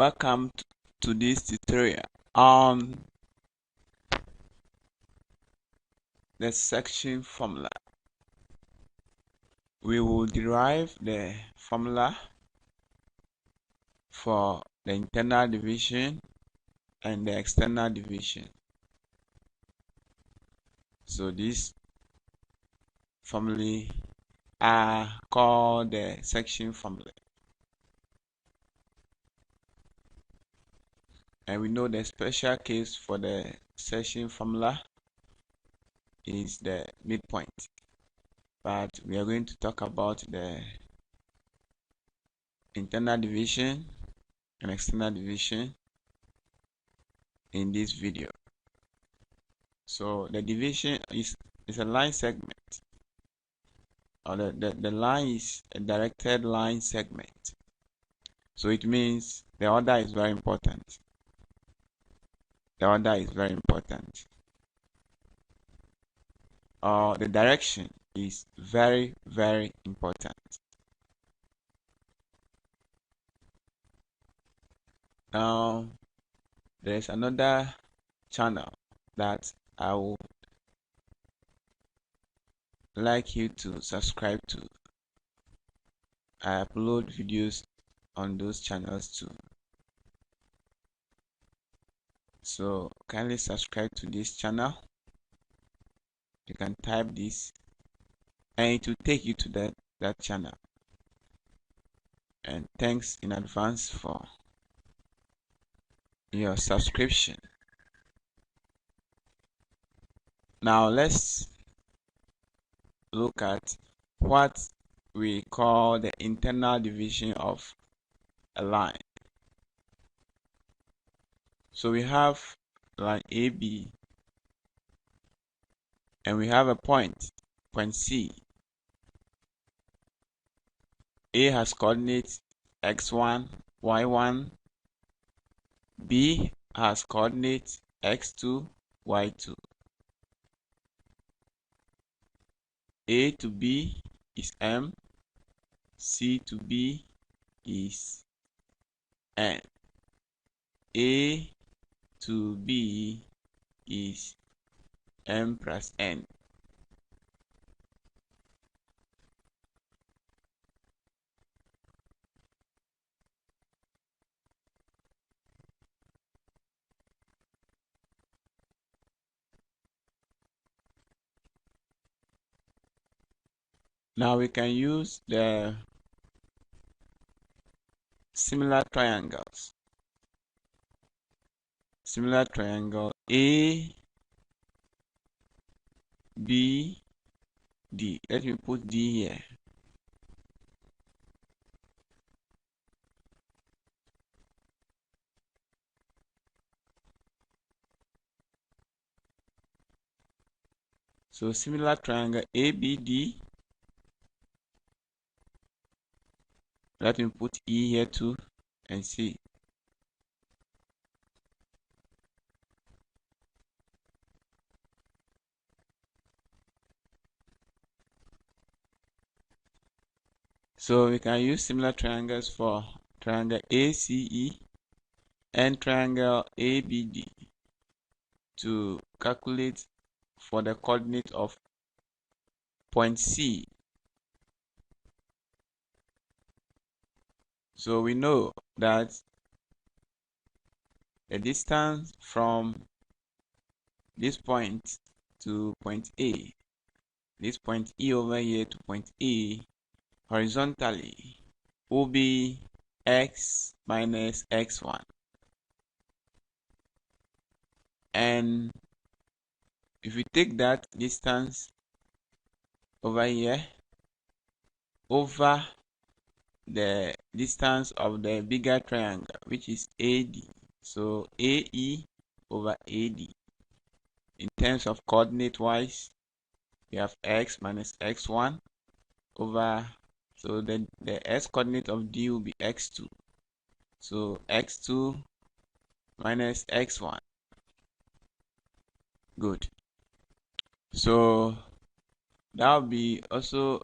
Welcome to this tutorial on the section formula. We will derive the formula for the internal division and the external division. So these formulae are called the section formula. And we know the special case for the section formula is the midpoint. But we are going to talk about the internal division and external division in this video. So the division is a line segment, or the line is a directed line segment. So it means the order is very important. The order is very important. Or the direction is very, very important. Now, there's another channel that I would like you to subscribe to. I upload videos on those channels too. So kindly subscribe to this channel. You can type this and it will take you to that channel. And thanks in advance for your subscription. Now let's look at what we call the internal division of a line. So we have line AB and we have a point C. A has coordinates x1, y1. B has coordinates x2, y2. A to B is M, C to B is N. A to B is M plus N. Now we can use the similar triangles. Similar triangle A, B, D. Let me put D here. So similar triangle ABD. Let me put E here too and see. So we can use similar triangles for triangle ACE and triangle ABD to calculate for the coordinate of point C. So we know that the distance from this point to point A, this point E over here to point A, horizontally will be x minus x1. And if we take that distance over here over the distance of the bigger triangle, which is AD, so AE over AD, in terms of coordinate wise, we have x minus x1 over, so then the s coordinate of D will be x2, so x2 minus x1. Good. So that will be also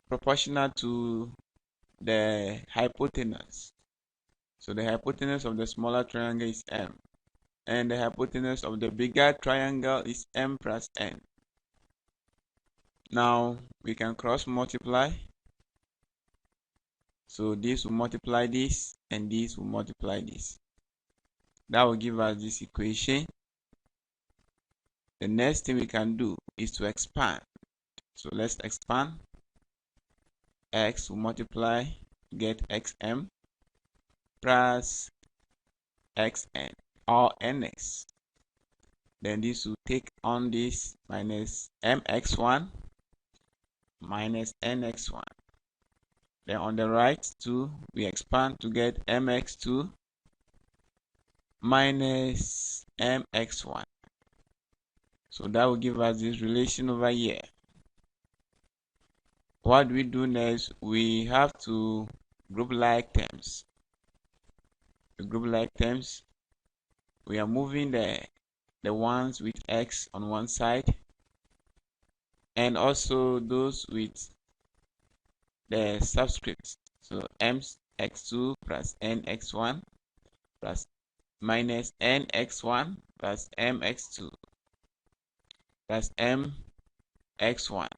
proportional to the hypotenuse. So the hypotenuse of the smaller triangle is m, and the hypotenuse of the bigger triangle is m plus n. Now we can cross multiply. So this will multiply this, and this will multiply this. That will give us this equation. The next thing we can do is to expand. So let's expand. X will multiply, get xm plus xn or nx. Then this will take on this minus mx1 minus nx1. Then on the right 2, we expand to get mx2 minus mx1. So that will give us this relation over here. What we do next, we have to group like terms. To group like terms, we are moving the ones with x on one side, and also those with the subscripts. So mx2 plus nx1 plus minus nx1 plus mx2 plus mx1.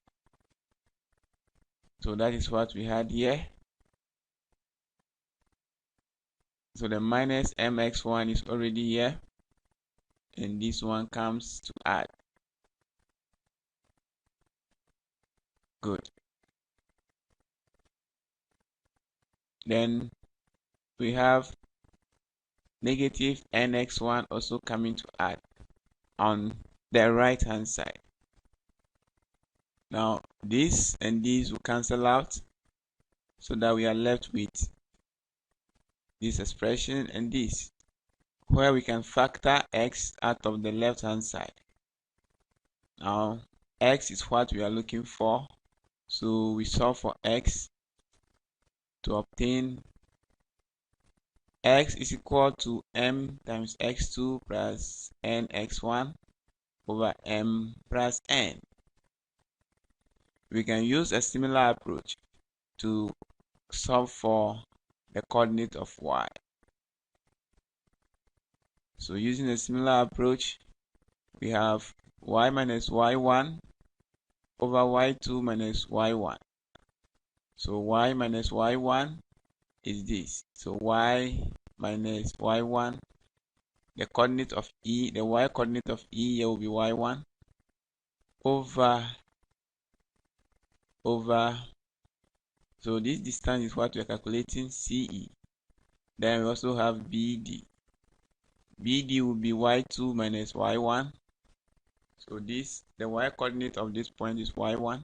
So that is what we had here. So the minus mx1 is already here, and this one comes to add. Good. Then we have negative nx1 also coming to add on the right hand side. Now this and this will cancel out, so that we are left with this expression and this, where we can factor x out of the left hand side. Now x is what we are looking for, so we solve for x to obtain x is equal to m times x2 plus nx1 over m plus n. We can use a similar approach to solve for the coordinate of y. So using a similar approach, we have y minus y1 over y2 minus y1. So y minus y1 is this. So y minus y1, the coordinate of e, the y coordinate of e here will be y1 over, so this distance is what we are calculating, CE. Then we also have BD. BD will be y2 minus y1. So this, the y coordinate of this point is y1, and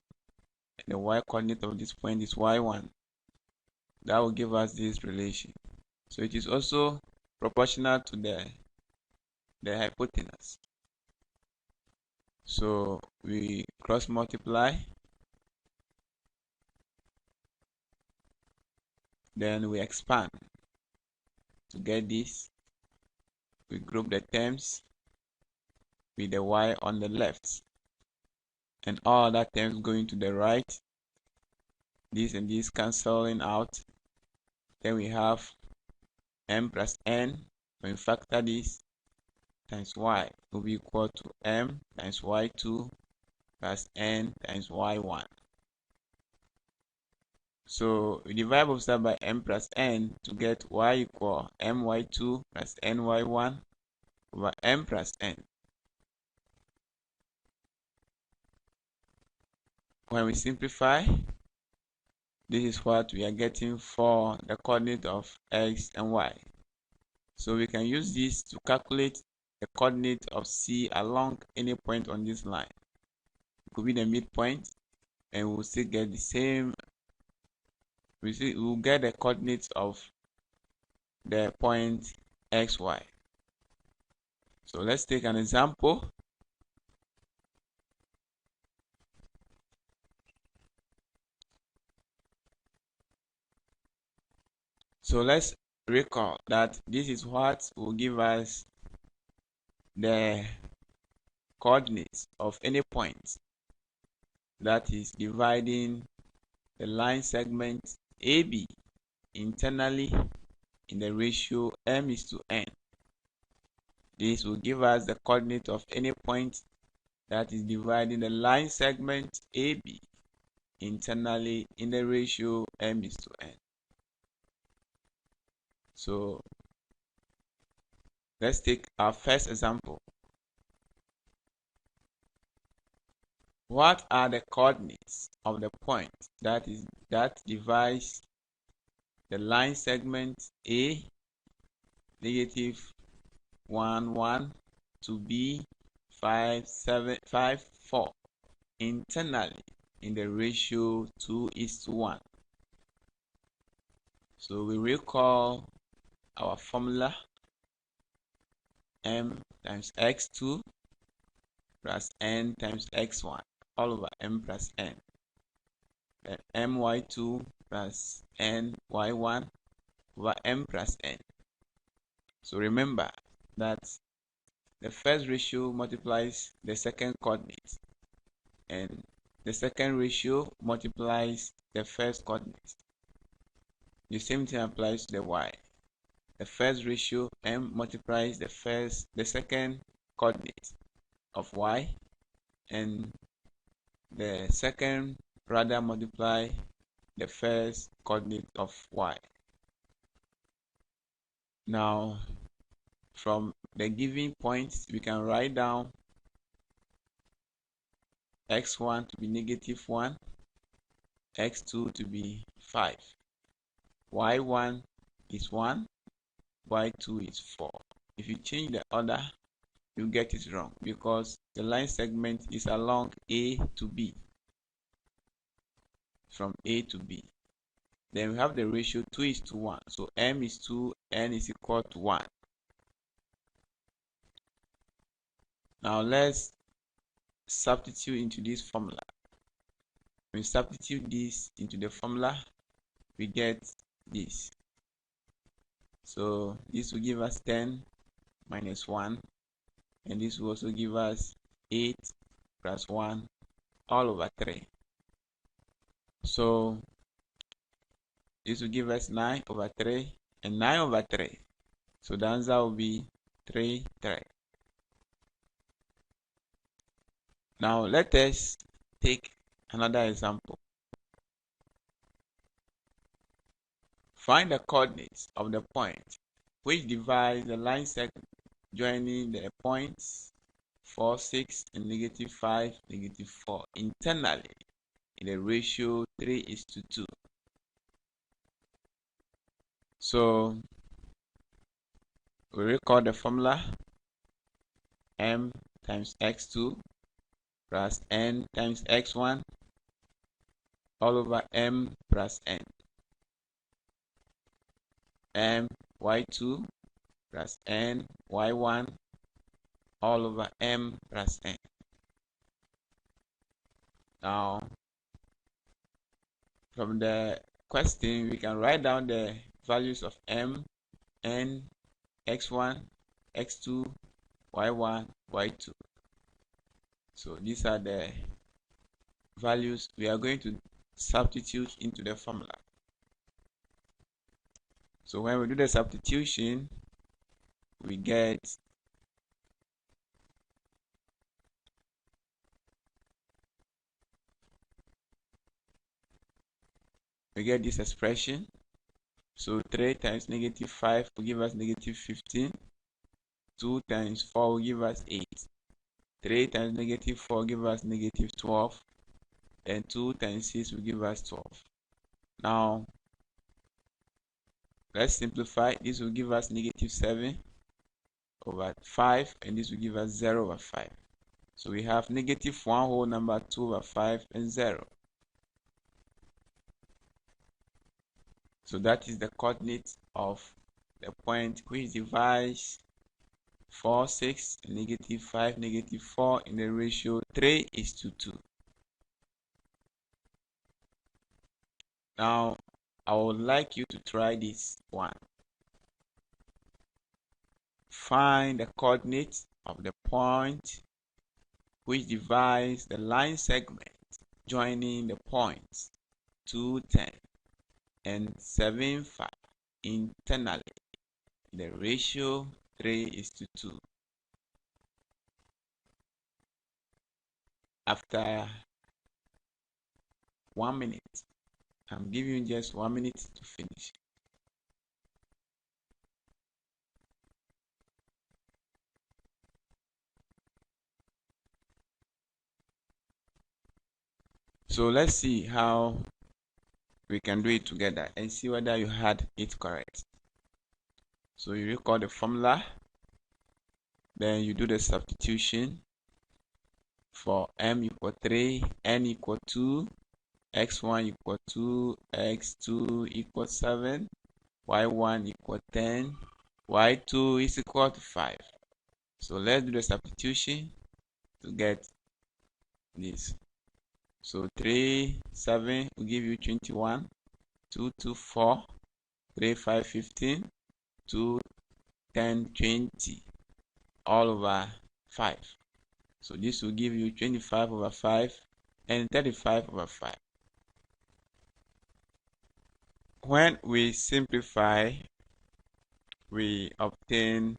the y coordinate of this point is y1. That will give us this relation. So it is also proportional to the hypotenuse. So we cross multiply, then we expand to get this. We group the terms with the y on the left, and all other terms going to the right. This and this cancelling out. Then we have m plus n. When we factor this, times y will be equal to m times y2 plus n times y1. So we divide both sides by m plus n to get y equal my2 plus ny1 over m plus n. When we simplify, this is what we are getting for the coordinate of x and y. So we can use this to calculate the coordinate of C along any point on this line. It could be the midpoint, and we'll still get the same. We'll get the coordinates of the point xy. So let's take an example. So let's recall that this is what will give us the coordinates of any point that is dividing the line segment AB internally in the ratio m is to n. This will give us the coordinate of any point that is dividing the line segment AB internally in the ratio m is to n. So let's take our first example. What are the coordinates of the point that divides the line segment A negative 1 1 to B 5 7 5 4 internally in the ratio 2:1? So we recall our formula: m times x2 plus n times x1 all over m plus n. Then my2 plus n y1 over m plus n. So remember that the first ratio multiplies the second coordinate, and the second ratio multiplies the first coordinate. The same thing applies to the y. The first ratio m multiplies the second coordinate of y, and the second rather multiply the first coordinate of y. Now, from the given points, we can write down x1 to be negative 1, x2 to be 5, y1 is 1, y2 is 4. If you change the order, you get it wrong because the line segment is along A to B, from A to B. Then we have the ratio 2:1, so m is 2, n is equal to 1. Now let's substitute into this formula. When we substitute this into the formula, we get this. So this will give us 10 minus 1, and this will also give us 8 plus 1 all over 3. So this will give us 9 over 3 and 9 over 3. So the answer will be 3, 3. Now let us take another example. Find the coordinates of the point which divides the line segment joining the points 4, 6 and negative 5, negative 4 internally in the ratio 3:2. So we recall the formula: m times x2 plus n times x1 all over m plus n. M y2 plus n y1 all over m plus n. Now, from the question, we can write down the values of m, n, x1, x2, y1, y2. So these are the values we are going to substitute into the formula. So when we do the substitution, we get this expression. So 3 times negative 5 will give us negative 15. 2 times 4 will give us 8. 3 times negative 4 will give us negative 12. And 2 times 6 will give us 12. Now, let's simplify. This will give us negative 7 over 5, and this will give us 0 over 5. So we have negative 1 whole number, 2 over 5, and 0. So that is the coordinate of the point which divides 4, 6, negative 5, negative 4 in the ratio 3:2. Now, I would like you to try this one. Find the coordinates of the point which divides the line segment joining the points 2, 10 and 7, 5 internally. The ratio 3:2. After 1 minute, I'm giving you just 1 minute to finish. So let's see how we can do it together and see whether you had it correct. So you record the formula, then you do the substitution for m equal 3, n equal 2, x1 equal 2, x2 equal 7, y1 equal 10, y2 is equal to 5. So let's do the substitution to get this. So 3, 7 will give you 21, 2, 2, 4, 3, 5, 15, 2, 10, 20, all over 5. So this will give you 25 over 5 and 35 over 5. When we simplify, we obtain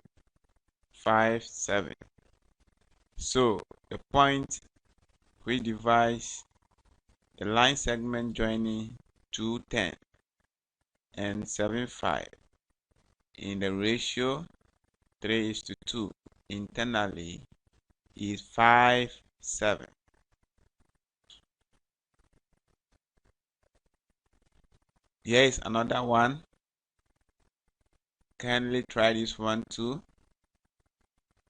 5, 7. So the point which divides the line segment joining 2, 10 and 7, 5 in the ratio 3:2 internally is 5, 7. Here is another one. Kindly try this one too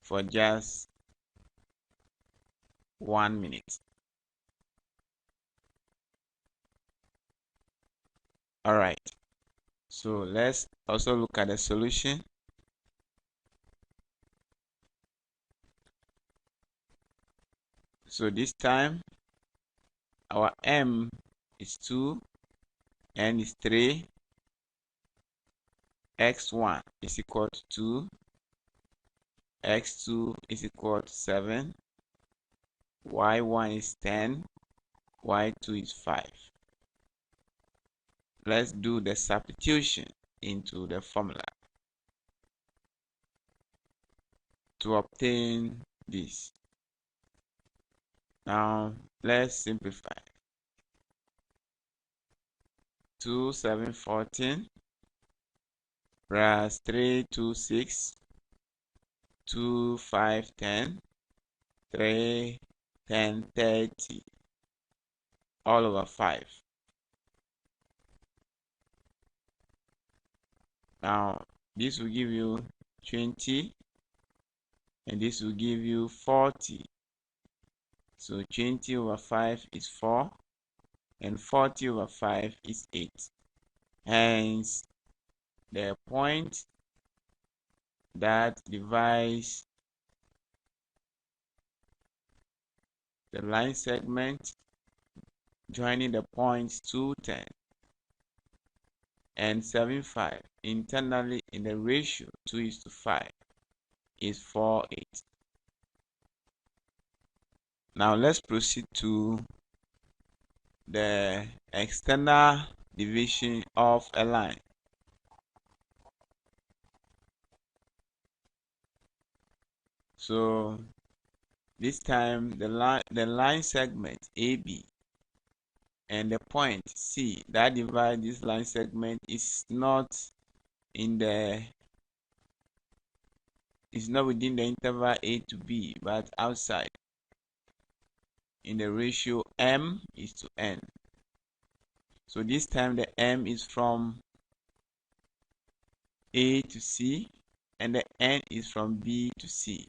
for just 1 minute. All right. So let's also look at the solution. So this time our m is 2, n is 3, x1 is equal to 2, x2 is equal to 7, y1 is 10, y2 is 5. Let's do the substitution into the formula to obtain this. Now let's simplify. 2, 7, 14 plus 3, 2, 6, 2, 5, 10, 3, 10, 30, all over 5. Now this will give you 20 and this will give you 40. So 20 over 5 is 4 and 40 over 5 is 8. Hence the point that divides the line segment joining the points 2, 10 and 7, 5 internally in the ratio 2:5 is 4, 8. Now let's proceed to the external division of a line. So this time the line segment AB and the point C that divides this line segment is not within the interval A to B, but outside in the ratio m:n. So this time the m is from A to C and the n is from B to C.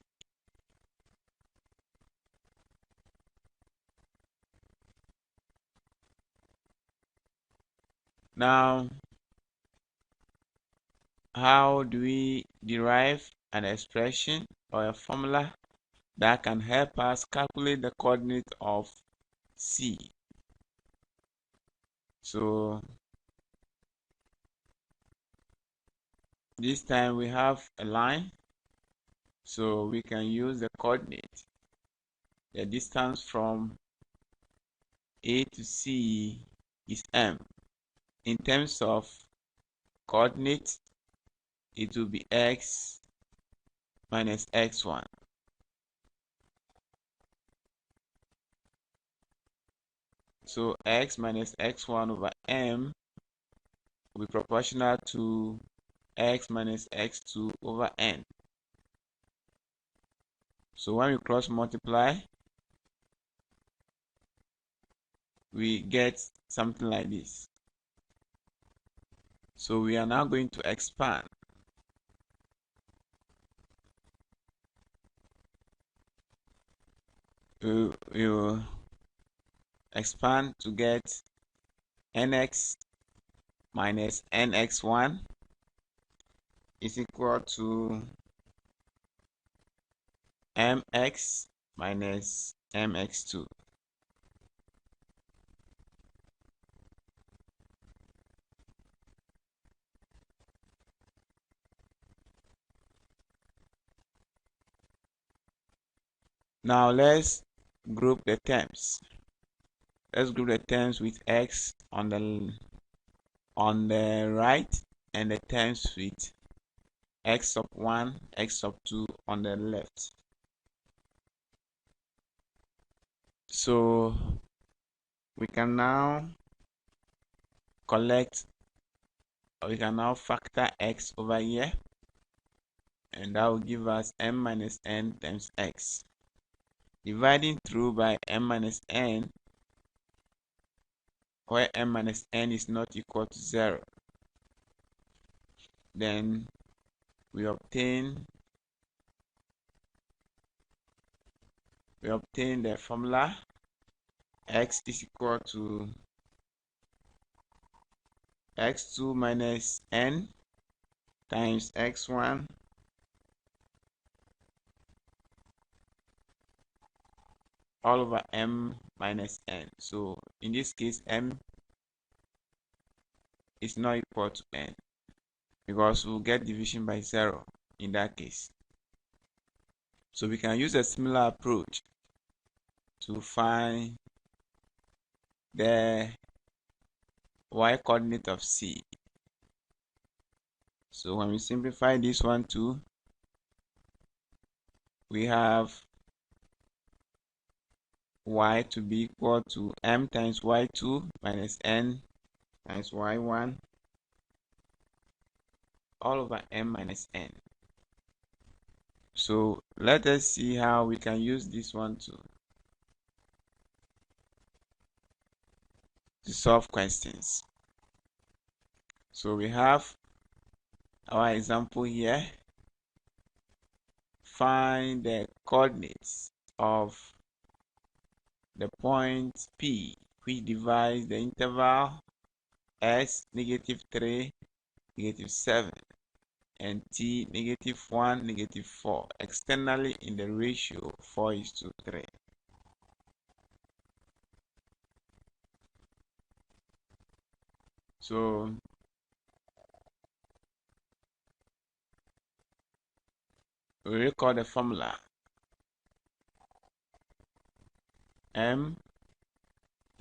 Now, how do we derive an expression or a formula that can help us calculate the coordinate of C? So this time we have a line, so we can use the coordinate. The distance from A to C is m. In terms of coordinate, it will be x minus x1. So x minus x1 over m will be proportional to x minus x2 over n. So when we cross multiply, we get something like this. So we are now going to expand. We will expand to get nx minus nx1 is equal to mx minus mx2. Now let's group the terms. Let's group the terms with x on the right and the terms with x sub 1, x sub 2 on the left. So we can now factor x over here, and that will give us m minus n times x. Dividing through by m minus n, where m minus n is not equal to 0. Then we obtain the formula x is equal to x2 minus n times x1 all over m minus n. So in this case, m is not equal to n because we'll get division by 0 in that case. So we can use a similar approach to find the y coordinate of C. So when we simplify this one too, we have y to be equal to m times y2 minus n times y1 all over m minus n. So let us see how we can use this one to solve questions. So we have our example here. Find the coordinates of the point P which divides the interval s -3, -7 and t -1, -4 externally in the ratio 4:3. So we recall the formula m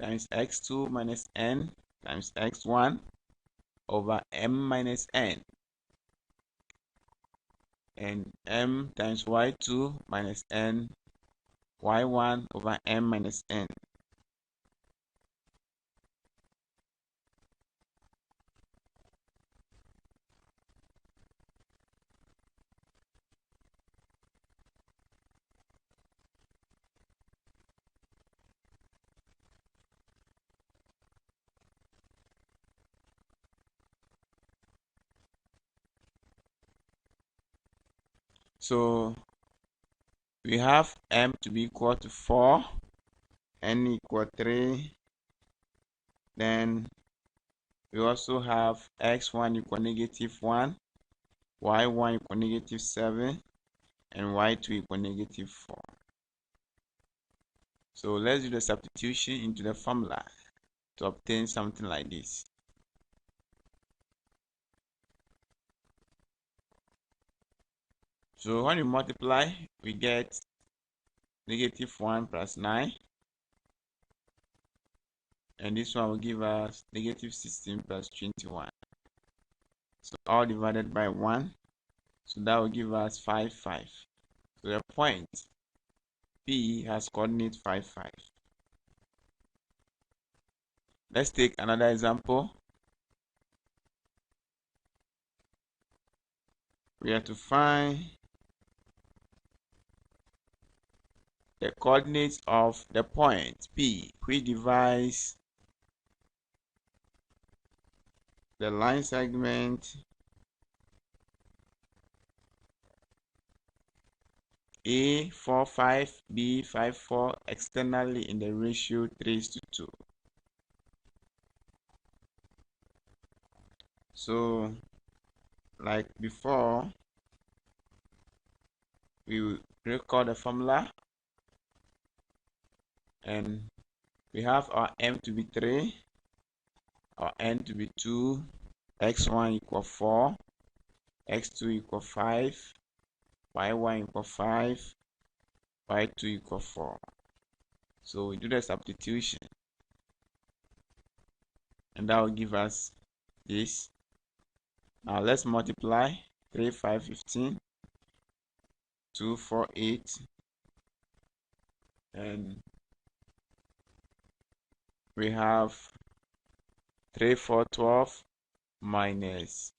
times x2 minus n times x1 over m minus n, and m times y2 minus n y1 over m minus n. So we have m to be equal to 4, n equal 3, then we also have x1 equal -1, y1 equal -7, and y2 equal -4. So let's do the substitution into the formula to obtain something like this. So when we multiply, we get -1 plus 9, and this one will give us -16 plus 21. So all divided by 1, So that will give us 5, 5. So the point P has coordinate 5, 5. Let's take another example. We have to find the coordinates of the point P, which divides the line segment A 4, 5, B 5, 4 externally in the ratio 3:2. So, like before, we will record the formula, and we have our M to be 3, our N to be 2, x1 equal 4, x2 equal 5, y1 equal 5, y2 equal 4. So we do the substitution, and that will give us this. Now let's multiply 3, 5, 15, 2, 4, 8, and we have 3, 4, 12 minus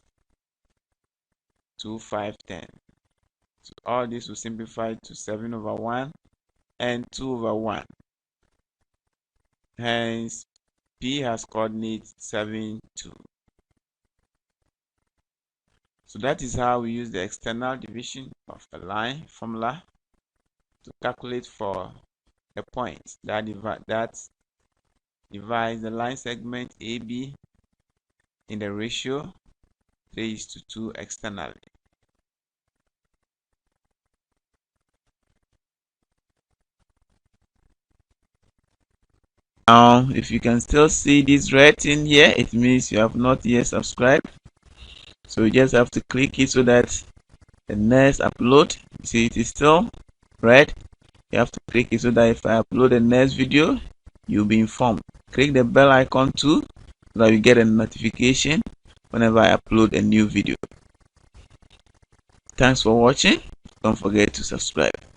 2, 5, 10. So all this will simplify to 7/1 and 2/1. Hence, P has coordinates 7, 2. So that is how we use the external division of a line formula to calculate for a point that divides the line segment AB in the ratio 3:2 externally. Now, if you can still see this red thing here, it means you have not yet subscribed. So you just have to click it so that the next upload, you see it is still red. You have to click it so that if I upload the next video, you'll be informed. Click the bell icon too, so that you get a notification whenever I upload a new video. Thanks for watching. Don't forget to subscribe.